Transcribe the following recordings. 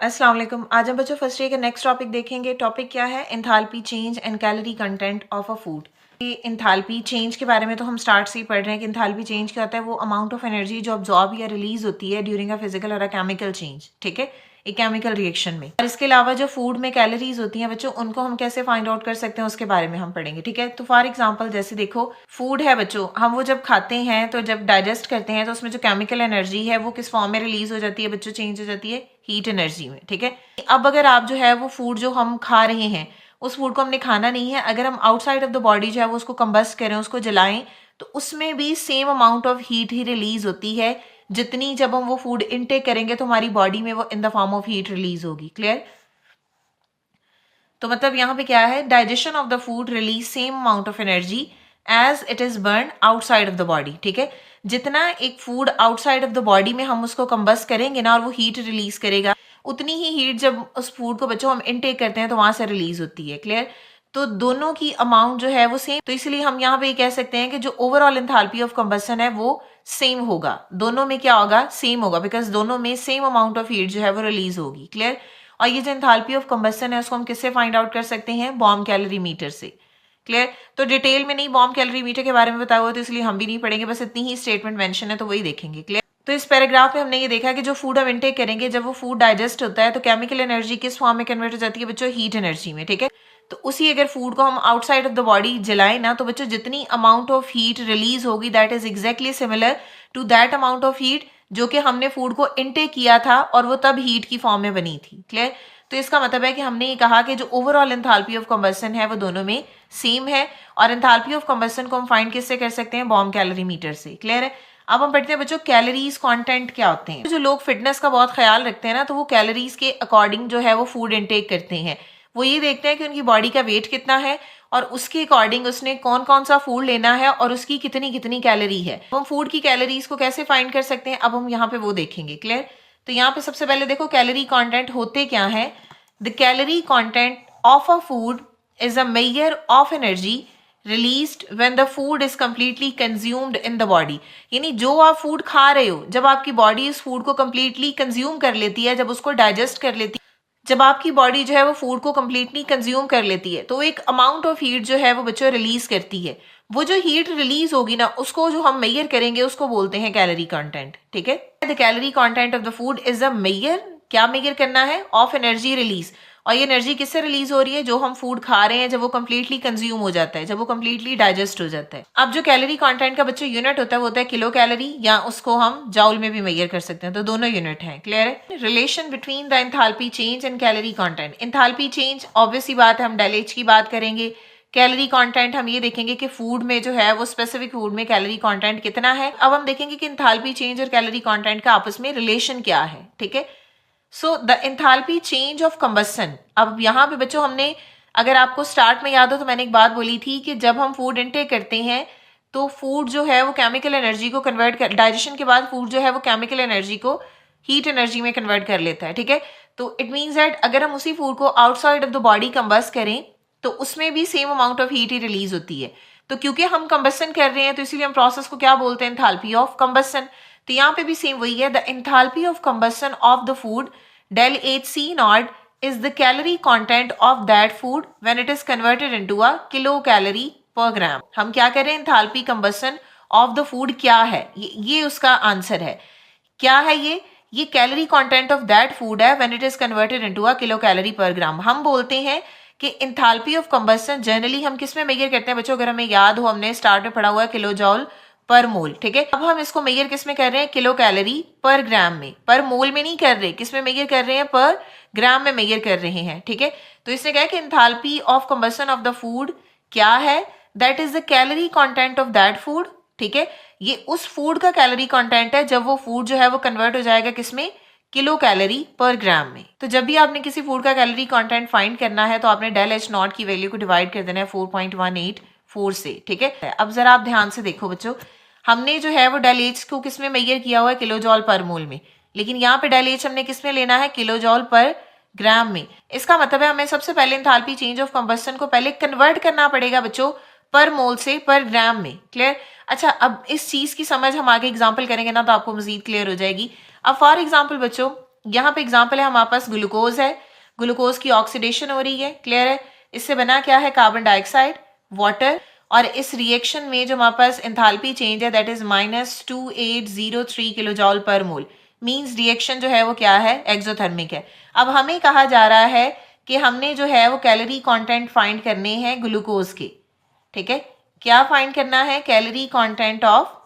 अस्सलाम वालेकुम। आज हम बच्चों फर्स्ट ईयर के नेक्स्ट टॉपिक देखेंगे। टॉपिक क्या है? Enthalpy change and calorie content of a food. ये एंथैल्पी चेंज के बारे में तो हम स्टार्ट से ही पढ़ रहे हैं कि एंथैल्पी चेंज क्या होता है। वो अमाउंट ऑफ एनर्जी जो अब्जॉर्ब या रिलीज होती है ड्यूरिंग अ फिजिकल और अ केमिकल चेंज, ठीक है, एक केमिकल रिएक्शन में। और इसके अलावा जो फूड में कैलोरीज होती हैं बच्चों, उनको हम कैसे फाइंड आउट कर सकते हैं उसके बारे में हम पढ़ेंगे, ठीक है। तो फॉर एग्जांपल जैसे देखो, फूड है बच्चों, हम वो जब खाते हैं तो जब डाइजेस्ट करते हैं तो उसमें जो केमिकल एनर्जी है वो किस फॉर्म में रिलीज हो जाती है बच्चों? चेंज हो जाती है हीट एनर्जी में, ठीक है। अब अगर आप जो है वो फूड जो हम खा रहे हैं उस फूड को हमने खाना नहीं है, अगर हम आउटसाइड ऑफ द बॉडी जो है वो उसको कंबस्ट करें, उसको जलाएं, तो उसमें भी same amount of heat he release होती है जितनी जब हम वो फूड इनटेक करेंगे तो हमारी बॉडी में वो in the form of heat release होगी। क्लियर? तो मतलब यहाँ पे क्या है, digestion of the food release same amount of energy as it is burn outside of the body, ठीक है। जितना एक food outside of the body में हम उसको कंबस्ट करेंगे ना और वो हीट रिलीज करेगा, उतनी ही हीट जब उस फूड को बच्चों हम इनटेक करते हैं तो वहां से रिलीज होती है। क्लियर? तो दोनों की अमाउंट जो है वो सेम, तो इसलिए हम यहाँ पे ये कह सकते हैं कि जो ओवरऑल एंथैल्पी ऑफ कंबस्शन है वो सेम होगा। दोनों में क्या होगा? सेम होगा, बिकॉज दोनों में सेम अमाउंट ऑफ हीट जो है वो रिलीज होगी। क्लियर? और ये जो एंथैल्पी ऑफ कंबस्शन है उसको हम किससे फाइंड आउट कर सकते हैं? बॉम कैलोरी मीटर से। क्लियर? तो डिटेल में नहीं बॉम कैलोरी मीटर के बारे में बताया हुआ तो इसलिए हम भी नहीं पढ़ेंगे, बस इतनी ही स्टेटमेंट मेंशन है तो वही देखेंगे। क्लियर? तो इस पैराग्राफ में हमने ये देखा कि जो फूड हम इनटेक करेंगे जब वो फूड डाइजेस्ट होता है तो केमिकल एनर्जी किस फॉर्म में कन्वर्ट हो जाती है बच्चों? हीट एनर्जी में, ठीक है। तो उसी अगर फूड को हम आउटसाइड ऑफ द बॉडी जलाएं ना तो बच्चों जितनी अमाउंट ऑफ हीट रिलीज होगी that is exactly similar to that amount of heat जो कि हमने फूड को इनटेक किया था और वो तब हीट की फॉर्म में बनी थी। क्लियर? तो इसका मतलब है कि हमने ये कहा कि जो ओवरऑल एंथैल्पी ऑफ कंबस्शन है वो दोनों में सेम है, और एंथैल्पी ऑफ कंबस्शन को हम फाइंड किससे कर सकते हैं? बॉम कैलोरी मीटर से। क्लियर है? अब हम पढ़ते हैं बच्चों कैलोरीज कंटेंट क्या होते हैं। जो लोग फिटनेस का बहुत ख्याल रखते हैं ना तो वो कैलोरीज के अकॉर्डिंग जो है वो फूड इनटेक करते हैं। वो ये देखते हैं कि उनकी बॉडी का वेट कितना है और उसके अकॉर्डिंग उसने कौन कौन सा फूड लेना है और उसकी कितनी कितनी कैलोरी है। हम फूड की कैलोरीज को कैसे फाइंड कर सकते हैं, अब हम यहाँ पे वो देखेंगे। क्लियर? तो यहाँ पे सबसे पहले देखो कैलोरी कंटेंट होते क्या है। The calorie content of a food is a measure of energy released when the food is completely consumed in the body। यानी जो आप फूड खा रहे हो, जब आपकी बॉडी उस फूड को completely कंज्यूम कर लेती है, जब उसको डाइजेस्ट कर लेती है, जब आपकी बॉडी जो है वो फूड को completely कंज्यूम कर लेती है तो एक अमाउंट ऑफ हीट जो है वो बच्चों रिलीज करती है। वो जो हीट रिलीज होगी ना उसको जो हम मेजर करेंगे उसको बोलते हैं कैलोरी कंटेंट, ठीक है। The calorie content of the food is a measure, क्या मेजर करना है? Of energy release. और ये एनर्जी किससे रिलीज हो रही है? जो हम फूड खा रहे हैं जब वो कंप्लीटली कंज्यूम हो जाता है, जब वो कंप्लीटली डाइजेस्ट हो जाता है। अब जो कैलोरी कंटेंट का बच्चों यूनिट होता है वो होता है किलो कैलोरी, या उसको हम जाउल में भी मेजर कर सकते हैं, तो दोनों यूनिट हैं। क्लियर है? Relation between the enthalpy change and calorie content. Enthalpy change obvious ही बात है, हम डेल एच की बात करेंगे। कैलोरी कंटेंट हम ये देखेंगे कि फूड में जो है वो स्पेसिफिक फूड में कैलोरी कंटेंट कितना है। अब हम देखेंगे कि एंथैल्पी चेंज और कैलोरी कंटेंट का आपस में रिलेशन क्या है, ठीक है। So the enthalpy change of combustion. अब यहाँ पे बच्चों हमने, अगर आपको स्टार्ट में याद हो तो मैंने एक बात बोली थी कि जब हम फूड इनटेक करते हैं तो फूड जो है वो केमिकल एनर्जी को कन्वर्ट कर, डाइजेशन के बाद फूड जो है वो केमिकल एनर्जी को हीट एनर्जी में कन्वर्ट कर लेता है, ठीक है। तो इट मीन्स दैट अगर हम उसी फूड को outside of the body combust करें तो उसमें भी same amount of heat he release होती है। तो क्योंकि हम कंबस्शन कर रहे हैं तो इसीलिए हम प्रोसेस को क्या बोलते हैं? Enthalpy of combustion. तो यहाँ पे भी सेम वही है, the enthalpy of combustion of the food del H C naught is the calorie content of that food when it is converted into a kilocalorie per gram। हम क्या करें? Enthalpy combustion of the food क्या है, ये उसका answer है। क्या है ये calorie content of that food है when it is converted into a kilo calorie पर ग्राम। हम बोलते हैं कि एंथैल्पी ऑफ कंबस्शन जनरली हम किस में मेजर करते हैं बच्चों? अगर हमें याद हो, हमने स्टार्ट में पढ़ा हुआ है किलो जॉल पर मोल, ठीक है। अब हम इसको मेजर किस में कर रहे हैं? किलो कैलोरी पर ग्राम में, पर मोल में नहीं कर रहे। किस में मेजर कर रहे हैं? पर ग्राम में मेजर कर रहे हैं, ठीक है। तो इसने कहा कि enthalpy of combustion of the food क्या है? That is the calorie content of that food, ठीक है। ये उस फूड का कैलोरी कंटेंट है जब वो फूड जो है वो कन्वर्ट हो जाएगा किसमें? किलो कैलोरी पर ग्राम में। तो जब भी आपने किसी फूड का कैलोरी कंटेंट फाइंड करना है तो आपने डेल एच नॉट की वैल्यू को डिवाइड कर देना है 4.184 से, ठीक है। अब जरा आप ध्यान से देखो बच्चों, हमने जो है वो डेल एच को किसमें मेजर किया हुआ है? किलो जॉल पर मोल में, लेकिन यहाँ पे डेल एच हमने किसमें लेना है? किलो जॉल पर ग्राम में। इसका मतलब है हमें सबसे पहले एंथैल्पी चेंज ऑफ कंबस्शन को पहले कन्वर्ट करना पड़ेगा बच्चों पर मोल से पर ग्राम में। क्लियर? अच्छा, अब इस चीज की समझ हम आगे एग्जाम्पल करेंगे ना तो आपको मजीद क्लियर हो जाएगी। अब फॉर एग्जाम्पल बच्चों यहाँ पे एग्जाम्पल है, हमारे पास ग्लूकोज है, ग्लूकोज की ऑक्सीडेशन हो रही है, क्लियर है। इससे बना क्या है, कार्बन डाइऑक्साइड, वाटर, और इस रिएक्शन में जो हमारे पास एंथैल्पी चेंज है दैट इज -2803 किलो जॉल पर मोल, मीन्स रिएक्शन जो है वो क्या है, एक्सोथर्मिक है। अब हमें कहा जा रहा है कि हमने जो है वो कैलोरी कंटेंट फाइंड करने हैं ग्लूकोज के, ठीक है। क्या फाइंड करना है, कैलोरी कंटेंट ऑफ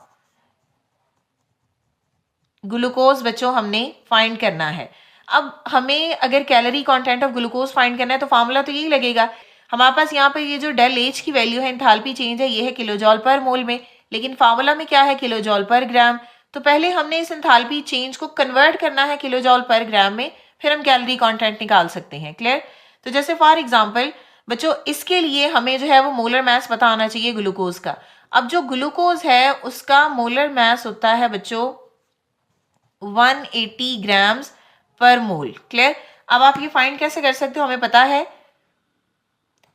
ग्लूकोज बच्चों हमने फाइंड करना है। अब हमें अगर calorie content of glucose find करना है तो फार्मूला तो यही लगेगा। हमारे पास यहाँ पे ये जो डेल एच की वैल्यू है, एंथैल्पी चेंज है, ये है किलोजॉल पर मोल में, लेकिन फार्मूला में क्या है, किलोजॉल पर ग्राम। तो पहले हमने इस एंथैल्पी चेंज को कन्वर्ट करना है किलोजॉल पर ग्राम में, फिर हम कैलोरी कंटेंट निकाल सकते हैं, क्लियर। तो जैसे फॉर एग्जाम्पल बच्चों, इसके लिए हमें जो है वो मोलर मास पता होना चाहिए ग्लूकोज का। अब जो ग्लूकोज है उसका मोलर मास होता है बच्चों 180 ग्राम्स पर मोल, क्लियर। अब आप ये फाइंड कैसे कर सकते हो, हमें पता है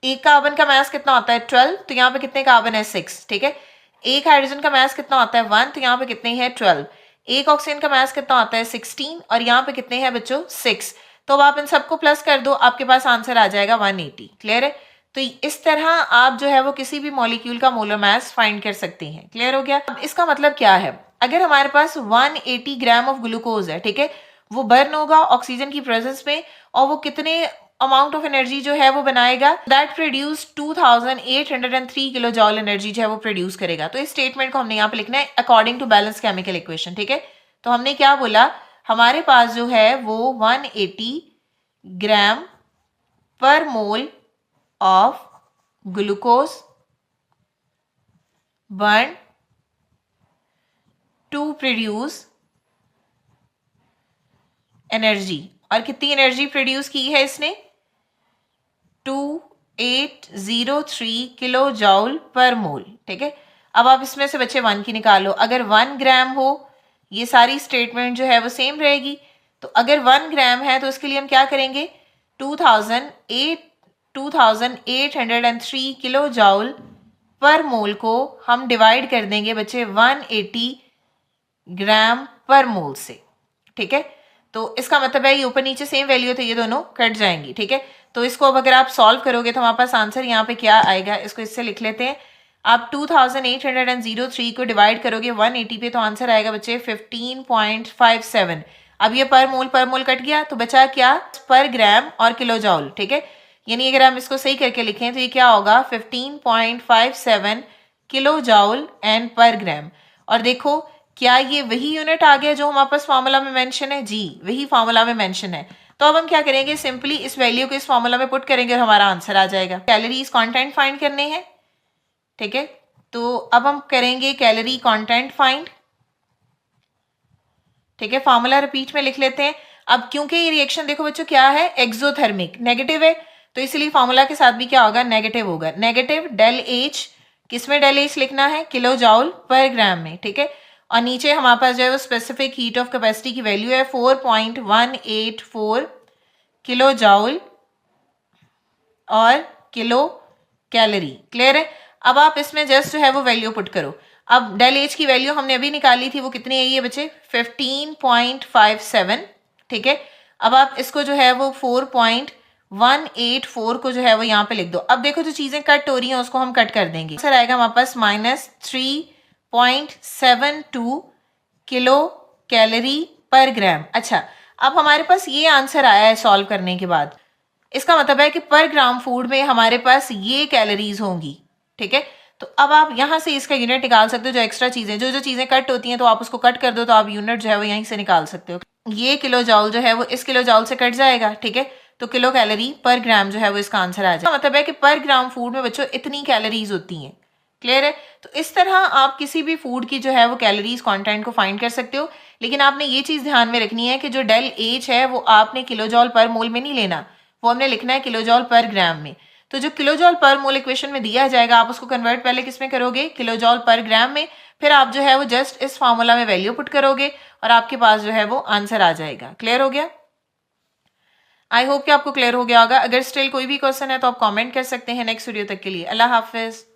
एक कार्बन का मास कितना होता है 12, तो यहाँ पे कितने कार्बन है 6, ठीक है। एक हाइड्रोजन का मास कितना होता है 1, तो यहाँ पे कितने हैं 12। एक ऑक्सीजन का मास कितना होता है 16, और यहाँ पे कितने हैं बच्चों 6। तो अब आप इन सबको प्लस कर दो, आपके पास आंसर आ जाएगा 180, क्लियर है। तो इस तरह आप जो है वो किसी भी मॉलिक्यूल का मोलर मास फाइंड कर सकते हैं, क्लियर हो गया। अब इसका मतलब क्या है, अगर हमारे पास 180 ग्राम ऑफ ग्लूकोज है, ठीक है, वो बर्न होगा ऑक्सीजन की प्रेजेंस में, और वो कितने अमाउंट ऑफ एनर्जी जो है वो बनाएगा, दैट प्रोड्यूस 2803 किलो जॉल एनर्जी जो है वो प्रोड्यूस करेगा। तो इस स्टेटमेंट को हमने यहाँ पे लिखना है according to balance chemical equation, ठीक है। तो हमने क्या बोला, हमारे पास जो है वो 180 ग्राम पर mole of glucose burn to produce energy, और कितनी एनर्जी प्रोड्यूस की है इसने, 2803 किलो जॉल पर मोल, ठीक है। अब आप इसमें से बच्चे 1 की निकालो, अगर 1 ग्राम हो, ये सारी स्टेटमेंट जो है वो सेम रहेगी। तो अगर 1 ग्राम है तो इसके लिए हम क्या करेंगे, 2803 किलो जॉल पर मोल को हम डिवाइड कर देंगे बच्चे 180 ग्राम पर मोल से, ठीक है। तो इसका मतलब है ये ऊपर नीचे सेम वैल्यू तो ये दोनों कट जाएंगी, ठीक है। तो इसको अब अगर आप सॉल्व करोगे तो हमारे पास आंसर यहाँ पे क्या आएगा, इसको इससे लिख लेते हैं। आप 2803 को डिवाइड करोगे 180 पे तो आंसर आएगा बच्चे 15.57। अब ये पर मोल कट गया तो बचा क्या, पर ग्राम और किलो जॉल, ठीक है। यानी अगर हम इसको सही करके लिखें तो ये क्या होगा 15.57 किलो जॉल एंड पर ग्राम। और देखो क्या ये वही यूनिट आ गया जो हमारे पास फॉर्मूला में मेंशन है, जी वही फॉर्मूला में मेंशन है। तो अब हम क्या करेंगे, सिंपली इस वैल्यू को इस फॉर्मूला में पुट करेंगे और हमारा आंसर आ जाएगा। कैलोरीज कंटेंट फाइंड करने हैं, ठीक है। तो अब हम करेंगे कैलोरी कंटेंट फाइंड, ठीक है। फॉर्मूला रिपीट में लिख लेते हैं। अब क्योंकि ये रिएक्शन देखो बच्चों क्या है, एक्सोथर्मिक, नेगेटिव है, तो इसलिए फॉर्मूला के साथ भी क्या होगा, नेगेटिव होगा। नेगेटिव डेल एच, किसमें डेल एच लिखना है, किलो जॉल पर ग्राम में, ठीक है। और नीचे हमारे पास जो है वो स्पेसिफिक हीट ऑफ कैपेसिटी की वैल्यू है 4.184 किलो जॉल और किलो कैलोरी, क्लियर है। अब आप इसमें जस्ट जो है वो वैल्यू पुट करो। अब डेल एच की वैल्यू हमने अभी निकाली थी, वो कितनी है ये बच्चे 15.57, ठीक है। अब आप इसको जो है वो 4.184 को जो है वो यहाँ पे लिख दो। अब देखो जो चीजें कट हो रही हैं उसको हम कट कर देंगे, आंसर आएगा हमारे पास -3.72 किलो कैलोरी पर ग्राम। अच्छा, अब हमारे पास ये आंसर आया है सॉल्व करने के बाद, इसका मतलब है कि पर ग्राम फूड में हमारे पास ये कैलोरीज होंगी, ठीक है। तो अब आप यहाँ से इसका यूनिट निकाल सकते हो, जो एक्स्ट्रा चीजें जो चीजें कट होती हैं तो आप उसको कट कर दो, तो आप यूनिट जो है वो यहीं से निकाल सकते हो। ये किलो जॉल जो है वो इस किलो जॉल से कट जाएगा, ठीक है। तो किलो कैलोरी पर ग्राम जो है वो इसका आंसर आ जाएगा। मतलब है कि पर ग्राम फूड में बच्चों इतनी कैलोरीज होती हैं, क्लियर है। तो इस तरह आप किसी भी फूड की जो है वो कैलोरीज कंटेंट को फाइंड कर सकते हो, लेकिन आपने ये चीज ध्यान में रखनी है कि जो डेल एच है वो आपने किलोजॉल पर मोल में नहीं लेना, वो हमने लिखना है किलोजॉल पर ग्राम में। तो जो किलोजॉल पर मोल इक्वेशन में दिया जाएगा आप उसको कन्वर्ट पहले किस में करोगे, किलोजॉल पर ग्राम में, फिर आप जो है वो जस्ट इस फॉर्मूला में वैल्यू पुट करोगे और आपके पास जो है वो आंसर आ जाएगा। क्लियर हो गया? आई होप कि आपको क्लियर हो गया होगा। अगर स्टिल कोई भी क्वेश्चन है तो आप कमेंट कर सकते हैं। नेक्स्ट वीडियो तक के लिए अल्लाह हाफिज।